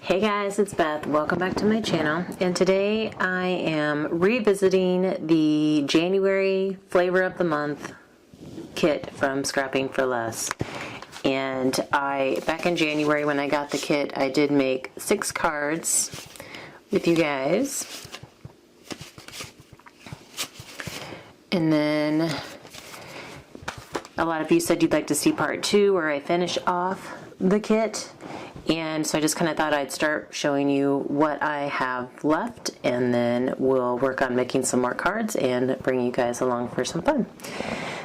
Hey guys, it's Beth. Welcome back to my channel. And today I am revisiting the January Flavor of the Month kit from Scrapping for Less. And back in January when I got the kit, I did make 6 cards with you guys. And then a lot of you said you'd like to see part 2 where I finish off the kit. And so I just kind of thought I'd start showing you what I have left, and then we'll work on making some more cards and bring you guys along for some fun.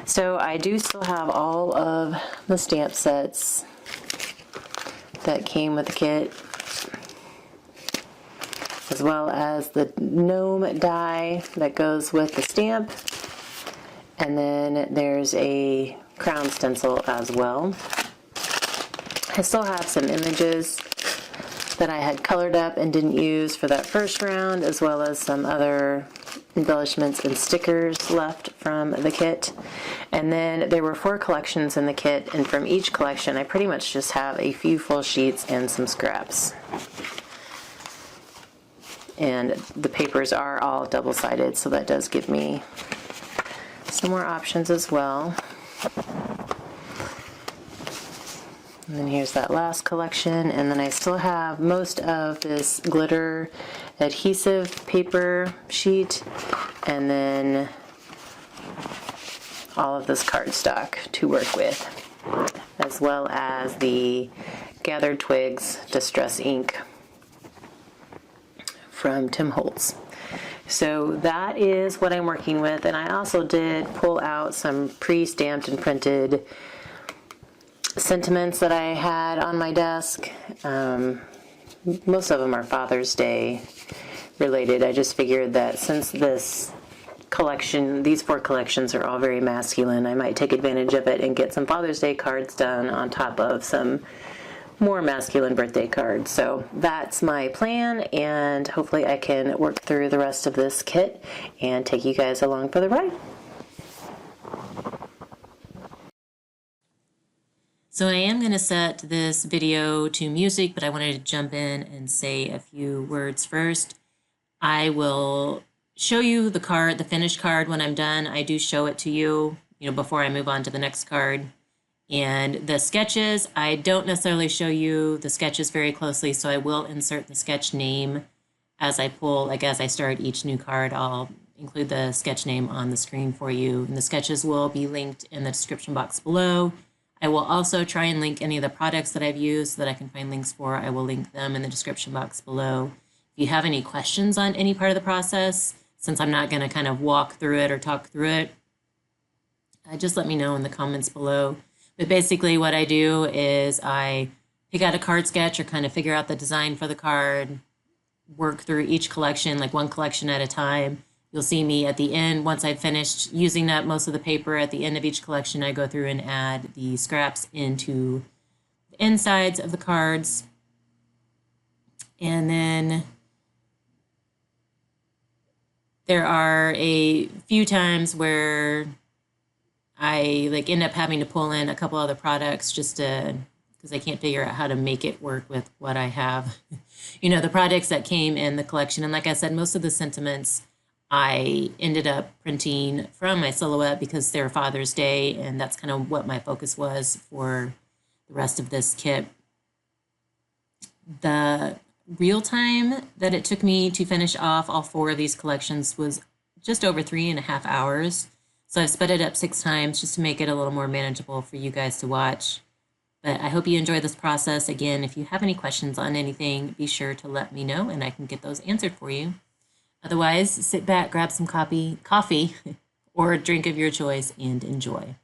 So I do still have all of the stamp sets that came with the kit, as well as the gnome die that goes with the stamp. And then there's a crown stencil as well. I still have some images that I had colored up and didn't use for that first round, as well as some other embellishments and stickers left from the kit. And then there were 4 collections in the kit, and from each collection I pretty much just have a few full sheets and some scraps. And the papers are all double-sided, so that does give me some more options as well. And then here's that last collection, and then I still have most of this glitter adhesive paper sheet, and then all of this cardstock to work with, as well as the Gathered Twigs Distress ink from Tim Holtz. So that is what I'm working with, and I also did pull out some pre-stamped and printed sentiments that I had on my desk. Most of them are Father's Day related. I just figured that since this collection, these 4 collections are all very masculine, I might take advantage of it and get some Father's Day cards done on top of some more masculine birthday cards. So that's my plan, and hopefully I can work through the rest of this kit and take you guys along for the ride. So I am going to set this video to music, but I wanted to jump in and say a few words first. I will show you the card, the finished card, when I'm done. I do show it to you, before I move on to the next card. And the sketches, I don't necessarily show you the sketches very closely, so I will insert the sketch name as I pull, as I start each new card. I'll include the sketch name on the screen for you, and the sketches will be linked in the description box below. I will also try and link any of the products that I've used so that I can find links for. I will link them in the description box below. If you have any questions on any part of the process, since I'm not going to kind of walk through it or talk through it, just let me know in the comments below. But basically what I do is I pick out a card sketch or kind of figure out the design for the card, work through each collection, like one collection at a time. You'll see me at the end, once I've finished using up most of the paper, at the end of each collection, I go through and add the scraps into the insides of the cards. And then there are a few times where I end up having to pull in a couple other products just to, because I can't figure out how to make it work with what I have. The products that came in the collection. And like I said, most of the sentiments I ended up printing from my silhouette because they're Father's Day, and that's kind of what my focus was for the rest of this kit. The real time that it took me to finish off all 4 of these collections was just over 3.5 hours. So I've sped it up 6 times just to make it a little more manageable for you guys to watch. But I hope you enjoy this process. Again, if you have any questions on anything, be sure to let me know and I can get those answered for you. Otherwise, sit back, grab some coffee, or a drink of your choice, and enjoy.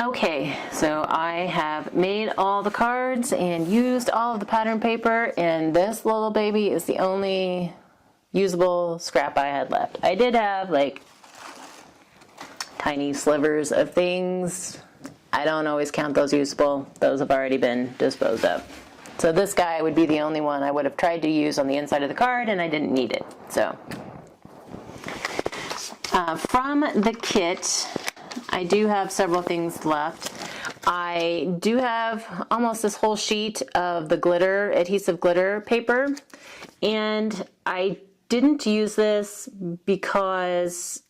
Okay, so I have made all the cards and used all of the pattern paper, and this little baby is the only usable scrap I had left. I did have like tiny slivers of things. I don't always count those usable. Those have already been disposed of. So this guy would be the only one I would have tried to use on the inside of the card, and I didn't need it. So from the kit, I do have several things left. I do have almost this whole sheet of the glitter, adhesive glitter paper, and I didn't use this because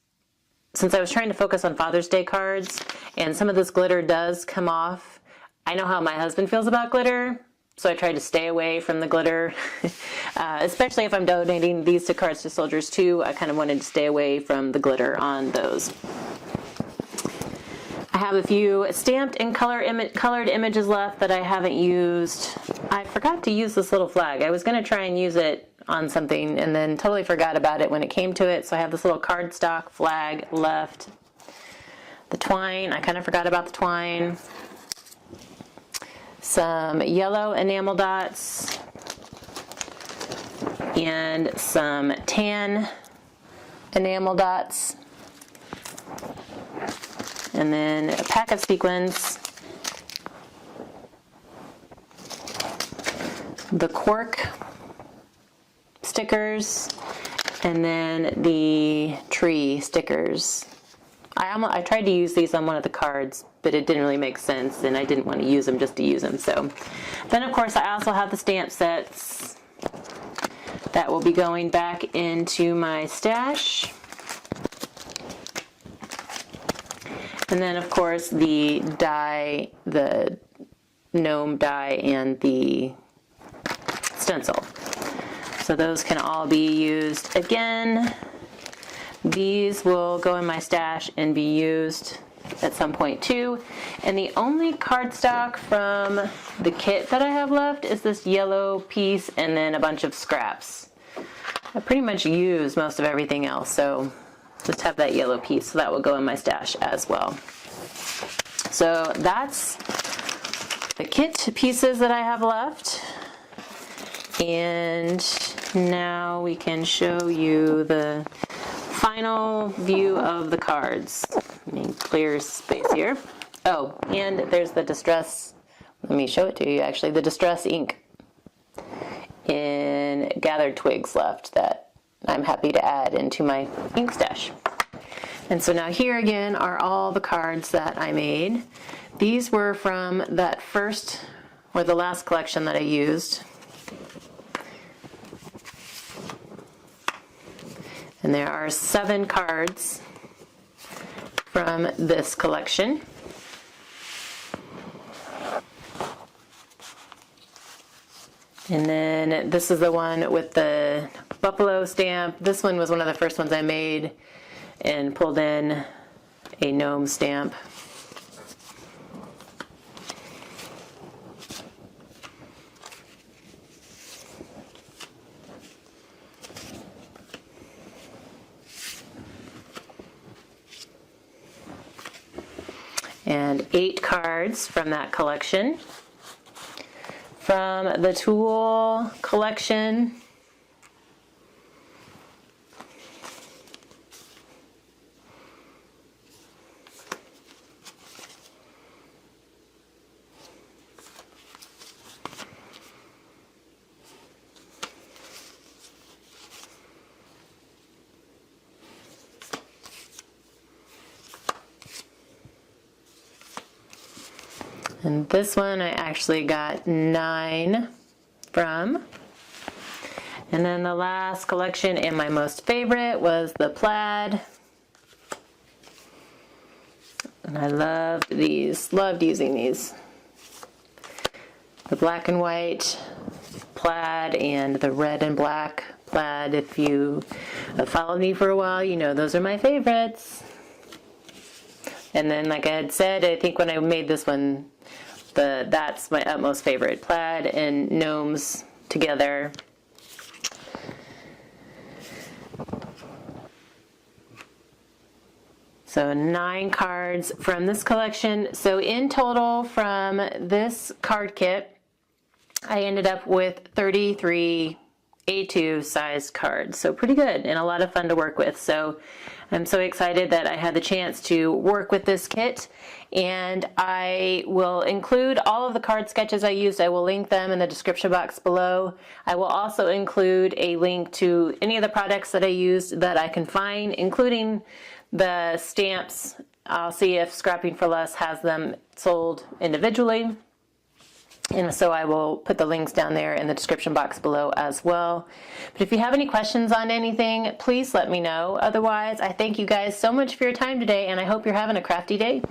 since I was trying to focus on Father's Day cards and some of this glitter does come off, I know how my husband feels about glitter, so I try to stay away from the glitter, especially if I'm donating these to Cards to Soldiers too. I kind of wanted to stay away from the glitter on those. I have a few stamped and colored images left that I haven't used. I forgot to use this little flag. I was going to try and use it on something and then totally forgot about it when it came to it. So I have this little cardstock flag left. The twine, I kind of forgot about the twine. Some yellow enamel dots and some tan enamel dots. And then a pack of sequins, the cork stickers, and then the tree stickers. I tried to use these on one of the cards, but it didn't really make sense, and I didn't want to use them just to use them. So then, of course, I also have the stamp sets that will be going back into my stash. And then, of course, the die, the gnome die, and the stencil. So those can all be used again. These will go in my stash and be used at some point too. And the only cardstock from the kit that I have left is this yellow piece and then a bunch of scraps. I pretty much used most of everything else, so just have that yellow piece, so that will go in my stash as well. So that's the kit pieces that I have left. And now we can show you the final view of the cards. Let me clear space here. Oh, and there's the Distress, let me show it to you actually, the Distress ink in gathered twigs left that I'm happy to add into my ink stash. And so now here again are all the cards that I made. These were from that first or the last collection that I used. And there are 7 cards from this collection. And then this is the one with the buffalo stamp. This one was one of the first ones I made and pulled in a gnome stamp. And 8 cards from that collection. From the Tool collection, and this one I actually got 9 from. And then the last collection and my most favorite was the plaid. And I loved these, loved using these. The black and white plaid and the red and black plaid. If you have followed me for a while, you know those are my favorites. And then, like I had said, I think when I made this one, that's my utmost favorite, plaid and gnomes together. So 9 cards from this collection. So in total from this card kit, I ended up with 33 A2 sized cards. So pretty good and a lot of fun to work with. So I'm so excited that I had the chance to work with this kit, and I will include all of the card sketches I used. I will link them in the description box below. I will also include a link to any of the products that I used that I can find, including the stamps. I'll see if Scrapping for Less has them sold individually. And so I will put the links down there in the description box below as well. But if you have any questions on anything, please let me know. Otherwise, I thank you guys so much for your time today, and I hope you're having a crafty day.